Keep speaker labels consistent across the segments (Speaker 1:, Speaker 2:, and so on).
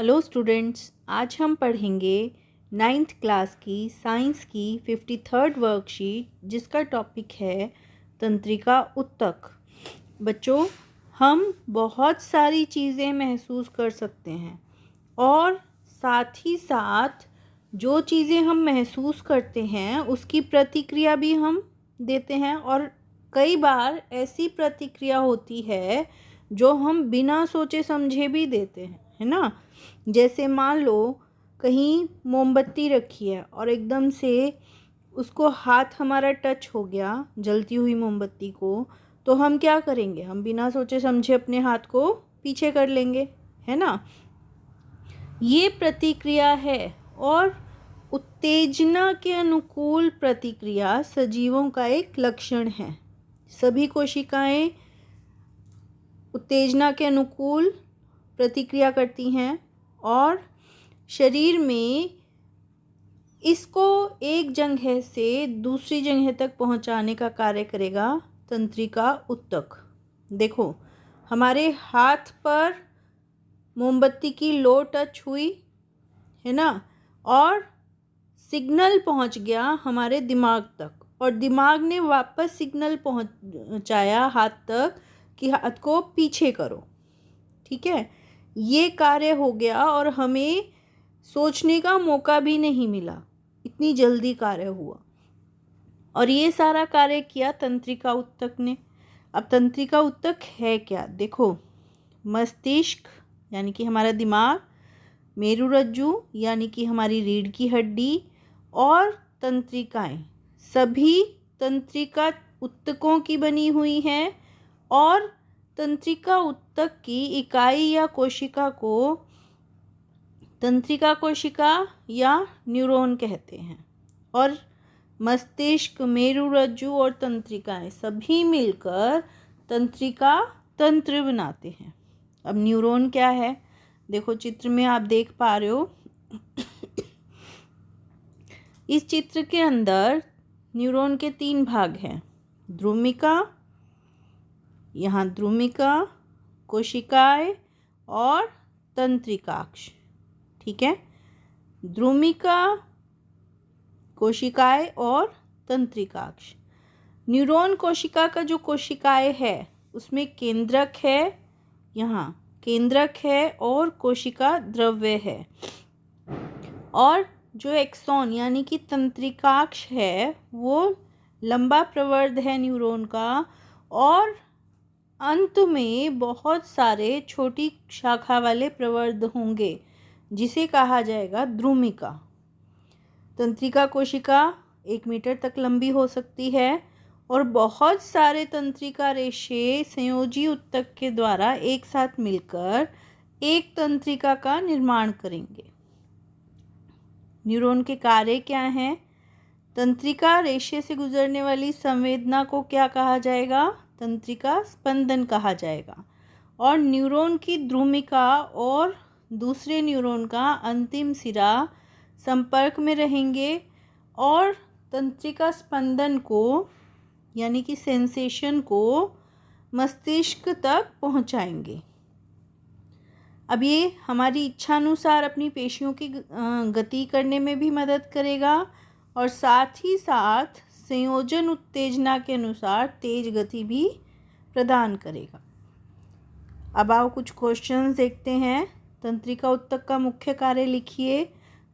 Speaker 1: Hello students, आज हम पढ़ेंगे 9th क्लास की साइंस की 53rd वर्कशीट जिसका टॉपिक है तंत्रिका ऊतक। बच्चों, हम बहुत सारी चीज़ें महसूस कर सकते हैं और साथ ही साथ जो चीज़ें हम महसूस करते हैं उसकी प्रतिक्रिया भी हम देते हैं और कई बार ऐसी प्रतिक्रिया होती है जो हम बिना सोचे समझे भी देते हैं, है ना। जैसे मान लो कहीं मोमबत्ती रखी है और एकदम से उसको हाथ हमारा टच हो गया जलती हुई मोमबत्ती को, तो हम क्या करेंगे? हम बिना सोचे समझे अपने हाथ को पीछे कर लेंगे, है ना। ये प्रतिक्रिया है और उत्तेजना के अनुकूल प्रतिक्रिया सजीवों का एक लक्षण है। सभी कोशिकाएं उत्तेजना के अनुकूल प्रतिक्रिया करती हैं और शरीर में इसको एक जगह से दूसरी जगह तक पहुंचाने का कार्य करेगा तंत्रिका ऊतक। देखो, हमारे हाथ पर मोमबत्ती की लो टच हुई, है ना, और सिग्नल पहुंच गया हमारे दिमाग तक और दिमाग ने वापस सिग्नल पहुंचाया हाथ तक कि हाथ को पीछे करो। ठीक है, ये कार्य हो गया और हमें सोचने का मौका भी नहीं मिला, इतनी जल्दी कार्य हुआ और ये सारा कार्य किया तंत्रिका ऊतक ने। अब तंत्रिका ऊतक है क्या? देखो, मस्तिष्क यानी कि हमारा दिमाग, मेरुरज्जु यानी कि हमारी रीढ़ की हड्डी और तंत्रिकाएं सभी तंत्रिका ऊतकों की बनी हुई हैं और तंत्रिका ऊतक की इकाई या कोशिका को तंत्रिका कोशिका या न्यूरॉन कहते हैं। और मस्तिष्क, मेरुरज्जु और तंत्रिकाएं सभी मिलकर तंत्रिका तंत्र बनाते हैं। अब न्यूरॉन क्या है? देखो, चित्र में आप देख पा रहे हो। इस चित्र के अंदर न्यूरॉन के 3 भाग हैं। द्रुमिका, यहाँ द्रुमिका, कोशिकाएं और तंत्रिकाक्ष। ठीक है, द्रुमिका, कोशिकाएं और तंत्रिकाक्ष। न्यूरॉन कोशिका का जो कोशिकाएं है उसमें केंद्रक है, यहाँ केंद्रक है और कोशिका द्रव्य है। और जो एक्सॉन यानी कि तंत्रिकाक्ष है वो लंबा प्रवर्ध है न्यूरॉन का और अंत में बहुत सारे छोटी शाखा वाले प्रवर्ध होंगे जिसे कहा जाएगा द्रुमिका। तंत्रिका कोशिका 1 मीटर तक लंबी हो सकती है और बहुत सारे तंत्रिका रेशे संयोजी ऊतक के द्वारा एक साथ मिलकर एक तंत्रिका का निर्माण करेंगे। न्यूरॉन के कार्य क्या हैं? तंत्रिका रेशे से गुजरने वाली संवेदना को क्या कहा जाएगा? तंत्रिका स्पंदन कहा जाएगा। और न्यूरॉन की द्रुमिका और दूसरे न्यूरॉन का अंतिम सिरा संपर्क में रहेंगे और तंत्रिका स्पंदन को यानी कि सेंसेशन को मस्तिष्क तक पहुंचाएंगे। अब ये हमारी इच्छानुसार अपनी पेशियों की गति करने में भी मदद करेगा और साथ ही साथ संयोजन उत्तेजना के अनुसार तेज गति भी प्रदान करेगा। अब आओ कुछ क्वेश्चंस देखते हैं। तंत्रिका ऊतक का मुख्य कार्य लिखिए।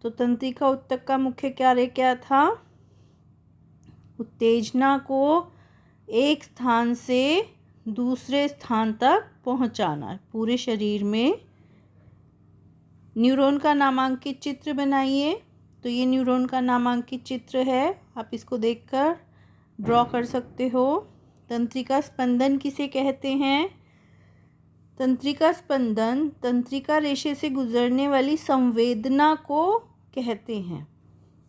Speaker 1: तो तंत्रिका ऊतक का मुख्य कार्य क्या था? उत्तेजना को एक स्थान से दूसरे स्थान तक पहुंचाना पूरे शरीर में। न्यूरॉन का नामांकित चित्र बनाइए। तो ये न्यूरॉन का नामांकित चित्र है, आप इसको देखकर ड्रॉ कर सकते हो। तंत्रिका स्पंदन किसे कहते हैं? तंत्रिका स्पंदन तंत्रिका रेशे से गुजरने वाली संवेदना को कहते हैं।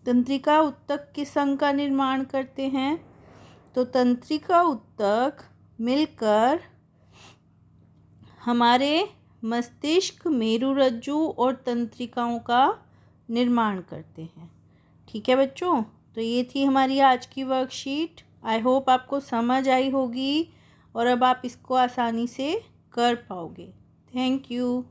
Speaker 1: तंत्रिका ऊतक किस अंग का निर्माण करते हैं? तो तंत्रिका ऊतक मिलकर हमारे मस्तिष्क, मेरुरज्जु और तंत्रिकाओं का निर्माण करते हैं। ठीक है बच्चों, तो ये थी हमारी आज की वर्कशीट। आई होप आपको समझ आई होगी और अब आप इसको आसानी से कर पाओगे। Thank you.